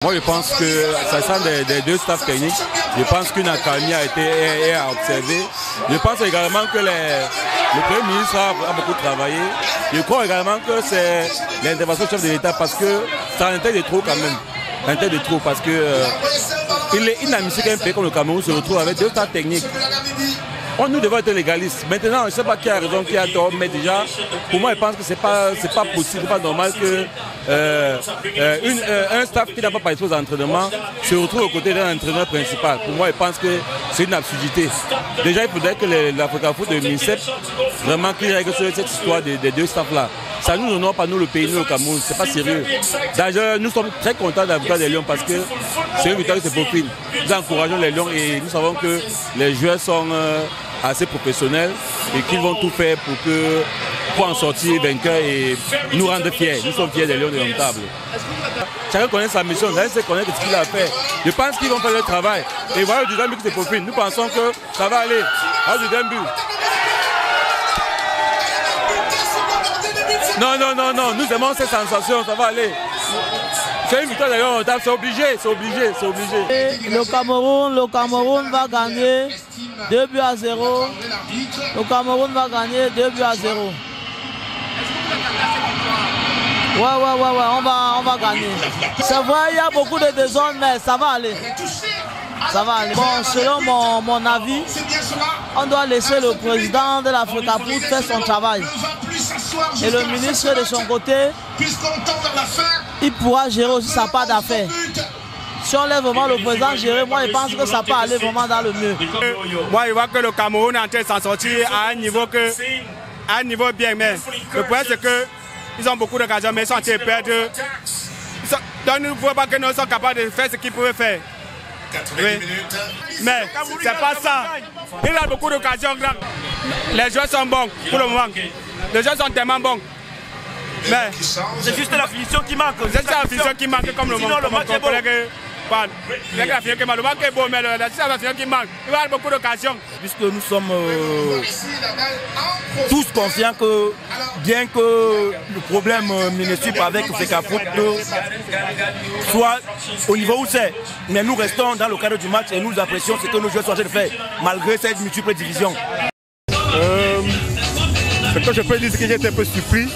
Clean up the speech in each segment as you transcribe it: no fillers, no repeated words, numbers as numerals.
Moi, je pense que, s'agissant des deux staffs techniques, je pense qu'une accalmie a été à observer. Je pense également que le Premier ministre a beaucoup travaillé. Je crois également que c'est l'intervention du chef de l'État parce que ça en était de trop quand même. Ça en était de trop parce que il est inadmissible qu'un pays comme le Cameroun se retrouve avec deux staffs techniques. Nous devons être légalistes. Maintenant, je ne sais pas qui a raison, qui a tort, mais déjà, pour moi, je pense que ce n'est pas possible, pas normal que un staff qui n'a pas participé aux entraînements se retrouve aux côtés d'un entraîneur principal. Pour moi, je pense que c'est une absurdité. Déjà, il faudrait que l'Africa Foot de l'UNICEF vraiment qu'il règle sur cette histoire des deux staffs-là. Ça nous honore pas, nous, le pays, nous, le Cameroun. C'est pas sérieux. D'ailleurs, nous sommes très contents de la victoire des Lions parce que c'est une victoire qui se profile. Nous encourageons les Lions et nous savons que les joueurs sont assez professionnels et qu'ils vont tout faire pour en sortir vainqueurs et nous rendre fiers. Nous sommes fiers des Lions de Indomptables. Chacun connaît sa mission, chacun sait connaître ce qu'il a fait. Je pense qu'ils vont faire leur travail. Et voilà le deuxième but qui se profile. Nous pensons que ça va aller. Voilà le deuxième but. Non, nous aimons ces sensations, ça va aller. C'est une victoire d'ailleurs, c'est obligé. Et le Cameroun va gagner 2 buts à 0. Le Cameroun va gagner 2 buts à 0. Ouais, on va gagner. C'est vrai, il y a beaucoup de désordre, mais ça va aller. Ça va aller. Bon, selon mon avis, on doit laisser le président de l'Africa Foot faire son travail. Et le ministre de son côté, il pourra gérer aussi sa part d'affaires. Si on laisse vraiment le président gérer, moi je pense que ça peut aller vraiment dans le mieux. Moi je vois que le Cameroun est en train de s'en sortir à un niveau bien, mais le problème c'est qu'ils ont beaucoup d'occasions, mais ils sont en train de perdre. Donc nous ne voyons pas que nous sommes capables de faire ce qu'ils pouvaient faire. Oui. Mais c'est pas ça. Il a beaucoup d'occasions. Les joueurs sont bons pour le moment. Les joueurs sont tellement bons. Mais c'est juste la finition qui manque. C'est juste la finition qui manque comme le collègue. La finition est beau, mais la finition qui manque. Il va y avoir beaucoup d'occasions. Puisque nous sommes tous confiants que, bien que le problème municipal avec Africa Foot soit au niveau où c'est, mais nous restons dans le cadre du match et nous apprécions ce que nos joueurs sont en train de faire, malgré cette multiple division. Ce que je peux dire, c'est que j'ai été un peu surpris.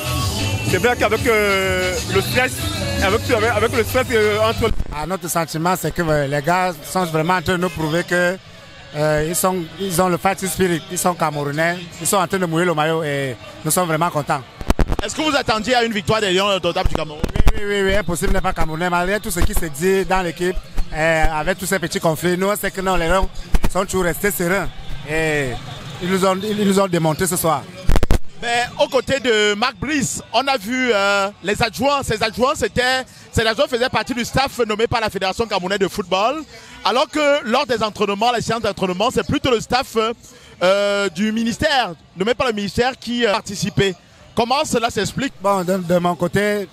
C'est vrai qu'avec le stress, avec le stress entre... Notre sentiment, c'est que les gars sont vraiment en train de nous prouver que ils ont le fighting spirit, ils sont camerounais, ils sont en train de mouiller le maillot et nous sommes vraiment contents. Est-ce que vous attendiez à une victoire des Lions Indomptables du Cameroun? Oui, impossible n'est pas camerounais. Malgré tout ce qui se dit dans l'équipe, avec tous ces petits conflits, nous, c'est que non, les Lions sont toujours restés sereins et ils nous ont démontré ce soir. Mais aux côtés de Marc Brice, on a vu les adjoints. Ces adjoints faisaient partie du staff nommé par la Fédération camerounaise de football. Alors que lors des entraînements, les séances d'entraînement, c'est plutôt le staff du ministère, nommé par le ministère, qui participait. Comment cela s'explique? Bon, de mon côté,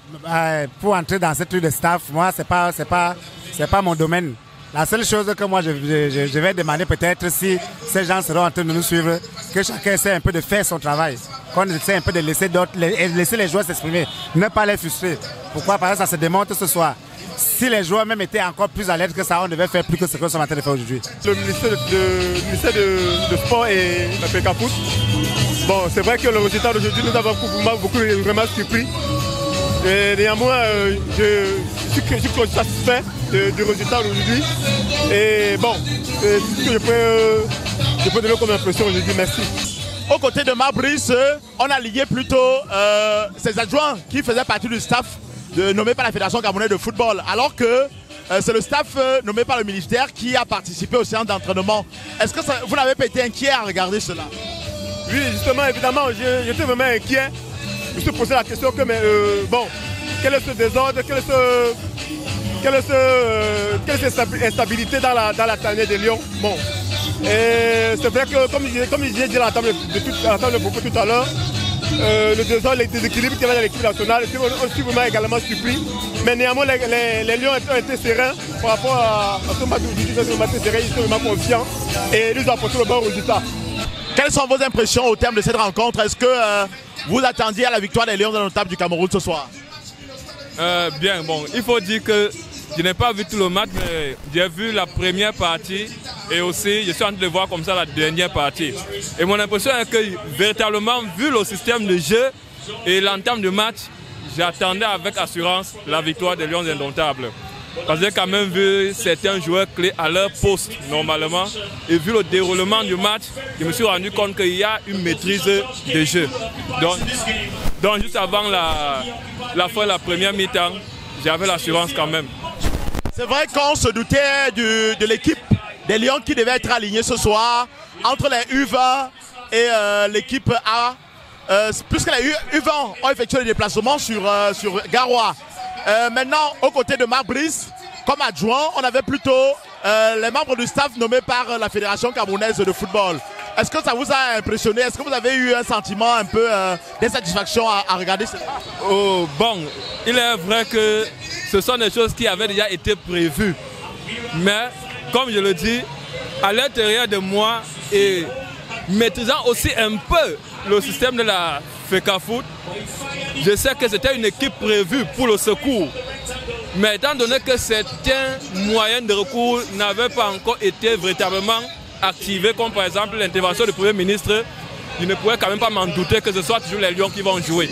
pour entrer dans cette truc de staff, moi, c'est pas mon domaine. La seule chose que moi je vais demander peut-être si ces gens seront en train de nous suivre, que chacun essaie un peu de faire son travail, qu'on essaie un peu de laisser les joueurs s'exprimer, ne pas les frustrer. Pourquoi? Parce que ça se démontre ce soir. Si les joueurs même étaient encore plus à l'aise que ça, on devait faire plus que ce que nous sommes en train de faire aujourd'hui. Le ministère de Sport et l'Africa Foot, bon, c'est vrai que le résultat d'aujourd'hui nous avons beaucoup vraiment surpris. Et néanmoins, je suis satisfait du résultat d'aujourd'hui. Et bon, c'est ce que je peux donner comme impression aujourd'hui. Merci. Aux côtés de Marc Brice, on a lié plutôt ses adjoints qui faisaient partie du staff nommé par la Fédération camerounaise de football. Alors que c'est le staff nommé par le ministère qui a participé aux séances d'entraînement. Est-ce que vous n'avez pas été inquiet à regarder cela? Oui, justement, évidemment, j'étais vraiment inquiet. Je me suis posé la question que, bon, quel est ce désordre, quelle est cette instabilité dans la tanière des Lions? Bon, c'est vrai que, comme je dit à la table de propos tout à l'heure, le désordre, les déséquilibres qu'il y avait dans l'équipe nationale, je suis vraiment également surpris. Mais néanmoins, les Lions ont été sereins par rapport à ce match d'aujourd'hui. Ils sont vraiment confiants et ils ont apporté le bon résultat. Quelles sont vos impressions au terme de cette rencontre? Est-ce que vous attendiez à la victoire des Lions Indomptables du Cameroun ce soir? Bien, bon, il faut dire que je n'ai pas vu tout le match, mais j'ai vu la première partie et aussi je suis en train de voir comme ça la dernière partie. Et mon impression est que véritablement, vu le système de jeu et l'entame du match, j'attendais avec assurance la victoire des Lions Indomptables. Parce que j'ai quand même vu certains joueurs clés à leur poste normalement. Et vu le déroulement du match, je me suis rendu compte qu'il y a une maîtrise de jeu. Donc juste avant la fin de la première mi-temps, j'avais l'assurance quand même. C'est vrai qu'on se doutait de l'équipe des Lions qui devait être alignée ce soir entre les U20 et l'équipe A. Puisque les U20 ont effectué le déplacement sur Garoua. Maintenant, aux côtés de Marc Brice, comme adjoint, on avait plutôt les membres du staff nommés par la Fédération camerounaise de football. Est-ce que ça vous a impressionné? Est-ce que vous avez eu un sentiment un peu d'insatisfaction à regarder ça? Oh, bon, il est vrai que ce sont des choses qui avaient déjà été prévues. Mais, comme je le dis, à l'intérieur de moi et maîtrisant aussi un peu le système de la FECAFOOT, je sais que c'était une équipe prévue pour le secours. Mais étant donné que certains moyens de recours n'avaient pas encore été véritablement activés, comme par exemple l'intervention du Premier ministre, je ne pouvais quand même pas m'en douter que ce soit toujours les Lions qui vont jouer.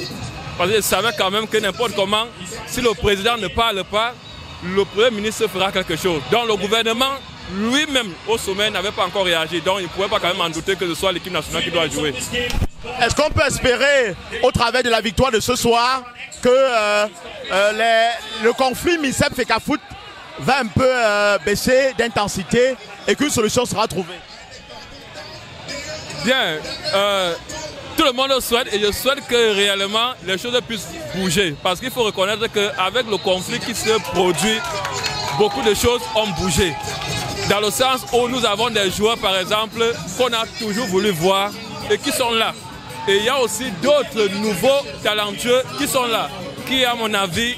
Parce que je savais quand même que n'importe comment, si le président ne parle pas, le Premier ministre fera quelque chose. Donc le gouvernement lui-même au sommet n'avait pas encore réagi. Donc il ne pouvait pas quand même en douter que ce soit l'équipe nationale qui doit jouer. Est-ce qu'on peut espérer, au travers de la victoire de ce soir, que le conflit MINSEP-FECAFOOT va un peu baisser d'intensité et qu'une solution sera trouvée? Bien, tout le monde le souhaite et je souhaite que réellement les choses puissent bouger. Parce qu'il faut reconnaître qu'avec le conflit qui se produit, beaucoup de choses ont bougé. Dans le sens où nous avons des joueurs, par exemple, qu'on a toujours voulu voir et qui sont là. Et il y a aussi d'autres nouveaux talentueux qui sont là, qui, à mon avis,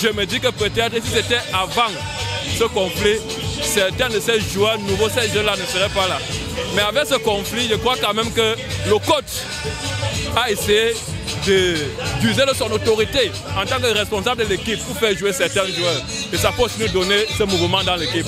je me dis que peut-être si c'était avant ce conflit, certains de ces joueurs nouveaux, ces jeunes-là ne seraient pas là. Mais avec ce conflit, je crois quand même que le coach a essayé d'user de son autorité en tant que responsable de l'équipe pour faire jouer certains joueurs. Et ça peut aussi nous donner ce mouvement dans l'équipe.